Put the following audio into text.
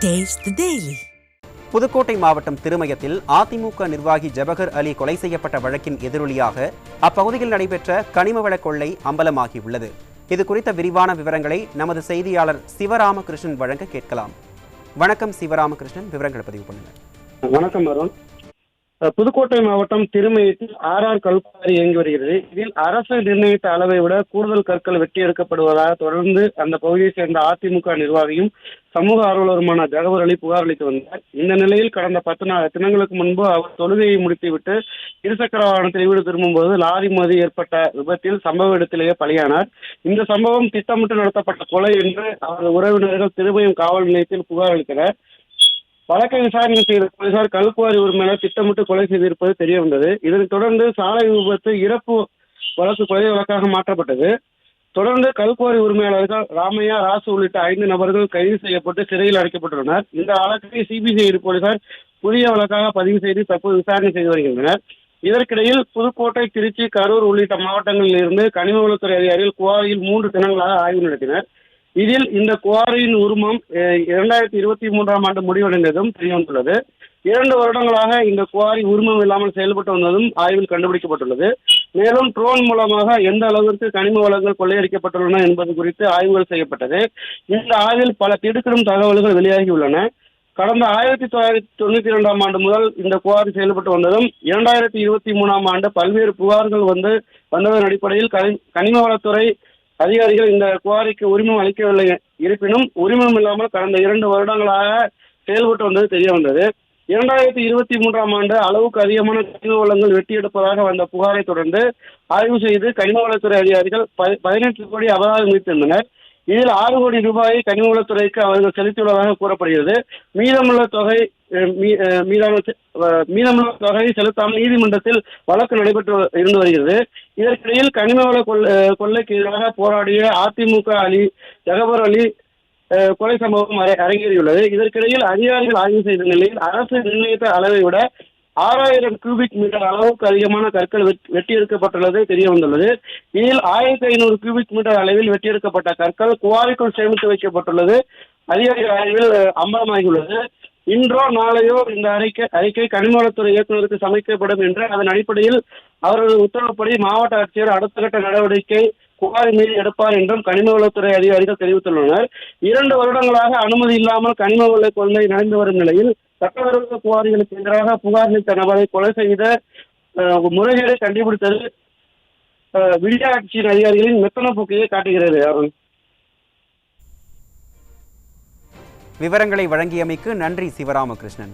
Taste the Daily. Pudukkottai மாவட்டம் திருமயத்தில் அதிமுக நிர்வாகி ஜபகர் அலி கொலை செய்யப்பட்ட வழக்கின் எதிரொலியாக அப்பகுதியில் நடைபெற்ற கனிம வள கொள்ளை அம்பலமாகியுள்ளது. இது குறித்த விரிவான விவரங்களை நமது செய்தியாளர் சிவராமகிருஷ்ணன் வழங்க கேட்கலாம். வணக்கம் சிவராமகிருஷ்ணன், விவரங்களை பதிவு பண்ணுங்க. வணக்கம் அருண். புதுக்கோட்டை மாவட்டம் திருமயத்தில் கல்குவாரி இயங்கி வருகிறது. இதில் அரசு நிர்ணயித்த அளவை விட கூடுதல் கற்கள் வெட்டி எடுக்கப்படுவதாக தொடர்ந்து அந்த பகுதியை சேர்ந்த அதிமுக நிர்வாகியும் சமூக ஆர்வலருமான ஜகவர் அலி புகார் அளித்து வந்தார். இந்த நிலையில் கடந்த 10 தினங்களுக்கு முன்பு அவர் தொழுகையை முடித்துவிட்டு இருசக்கர வாகனத்தில் வீடு திரும்பும்போது லாரி மோதி ஏற்பட்ட விபத்தில் சம்பவ இடத்திலேயே பலியானார். இந்த சம்பவம் திட்டமிட்டு நடத்தப்பட்ட கொலை என்று அவரது உறவினர்கள் திருமயம் காவல் நிலையத்தில் புகார் அளித்தனர். வழக்கை விசாரணை செய்த போலீசார் கல்குவாரி உரிமையாளர் திட்டமிட்டு கொலை செய்திருப்பது தெரிய வந்தது. இதனைத் தொடர்ந்து சாலை விபத்து இறப்பு வழக்கு கொலை வழக்காக மாற்றப்பட்டது. தொடர்ந்து கல்குவாரி உரிமையாளர்கள் ராமையா, ராசு உள்ளிட்ட 5 நபர்கள் கைது செய்யப்பட்டு சிறையில் அடைக்கப்பட்டுள்ளனர். இந்த வழக்கை சிபிசிஐடி போலீசார் புதிய வழக்காக பதிவு செய்து தற்போது விசாரணை செய்து வருகின்றனர். இதற்கிடையில் புதுக்கோட்டை, திருச்சி, கரூர் உள்ளிட்ட மாவட்டங்களில் இருந்து கனிம வளத்துறை அதிகாரிகள் குவாரியில் 3 தினங்களாக ஆய்வு நடத்தினர். இதில் இந்த குவாரியின் உரிமம் 2023ஆம் ஆண்டு முடிவடைந்ததும் தெரியவந்துள்ளது. 2 வருடங்களாக இந்த குவாரி உரிமம் இல்லாமல் செயல்பட்டு வந்ததும் ஆய்வில் கண்டுபிடிக்கப்பட்டுள்ளது. மேலும் ட்ரோன் மூலமாக எந்த அளவிற்கு கனிம வளங்கள் கொள்ளையடிக்கப்பட்டுள்ளன என்பது குறித்து ஆய்வுகள் செய்யப்பட்டது. இந்த ஆய்வில் பல திடுக்கிடும் தகவல்கள் வெளியாகியுள்ளன. கடந்த 1992ஆம் ஆண்டு முதல் இந்த குவாரி செயல்பட்டு வந்ததும் 2023ஆம் ஆண்டு பல்வேறு புகார்கள் வந்ததன் அடிப்படையில் கனிம வளத்துறை அதிகாரிகள் இந்த குவாரிக்கு உரிமம் அளிக்கவில்லை. இருப்பினும் உரிமம் இல்லாமல் கடந்த 2 வருடங்களாக செயல்பட்டு வந்தது தெரிய வந்தது. 2023ஆம் ஆண்டு அளவுக்கு அதிகமான கனிம வளங்கள் வெட்டி எடுப்பதாக வந்த புகாரை தொடர்ந்து ஆய்வு செய்து கனிம வளத்துறை அதிகாரிகள் 18 கோடி அபராதம் விதித்திருந்தனர். இதில் 6 கோடி ரூபாயை கனிம வளத்துறைக்கு அவர்கள் செலுத்தியுள்ளதாக கூறப்படுகிறது. மீதமுள்ள தொகை செலுத்தாமல் நீதிமன்றத்தில் வழக்கு நடைபெற்று இருந்து வருகிறது. இதற்கிடையில் கனிம வள கொள்ளைக்கு எதிராக போராடிய அதிமுக ஜகவர் அலி கொலை சம்பவம் அரங்கேறியுள்ளது. இதற்கிடையில் அதிகாரிகள் ஆய்வு செய்த நிலையில் அரசு நிர்ணயித்த அளவை விட 6000 கியூபிக் மீட்டர் அளவுக்கு அதிகமான கற்கள் வெட்டி எடுக்கப்பட்டுள்ளது தெரிய வந்துள்ளது. இதில் 1500 கியூபிக் மீட்டர் அளவில் வெட்டியெடுக்கப்பட்ட கற்கள் குவாரிக்குள் சேமித்து வைக்கப்பட்டுள்ளது அதிகாரிகள் ஆய்வில் அம்பலமாகியுள்ளது. இன்றோ நாளையோ இந்த அறிக்கை கனிம வளத்துறை இயக்குநருக்கு சமர்ப்பிக்கப்படும் என்று அதன் அடிப்படையில் அவரது உத்தரவுப்படி மாவட்ட ஆட்சியர் அடுத்த கட்ட நடவடிக்கை குவாரி மீது எடுப்பார் என்றும் கனிம வளத்துறை அதிகாரிகள் தெரிவித்துள்ளனர். 2 வருடங்களாக அனுமதி இல்லாமல் கனிம வள கொள்ளை நடந்து வரும் நிலையில் சட்டவிரோத குவாரிகளுக்கு எதிராக புகார் அளித்த நபரை கொலை செய்த முறைகேடை கண்டுபிடித்தது விடியா ஆட்சியின் அதிகாரிகளின் மெத்தன போக்கையை காட்டுகிறது. விவரங்களை வழங்கியமைக்கு நன்றி சிவராமகிருஷ்ணன்.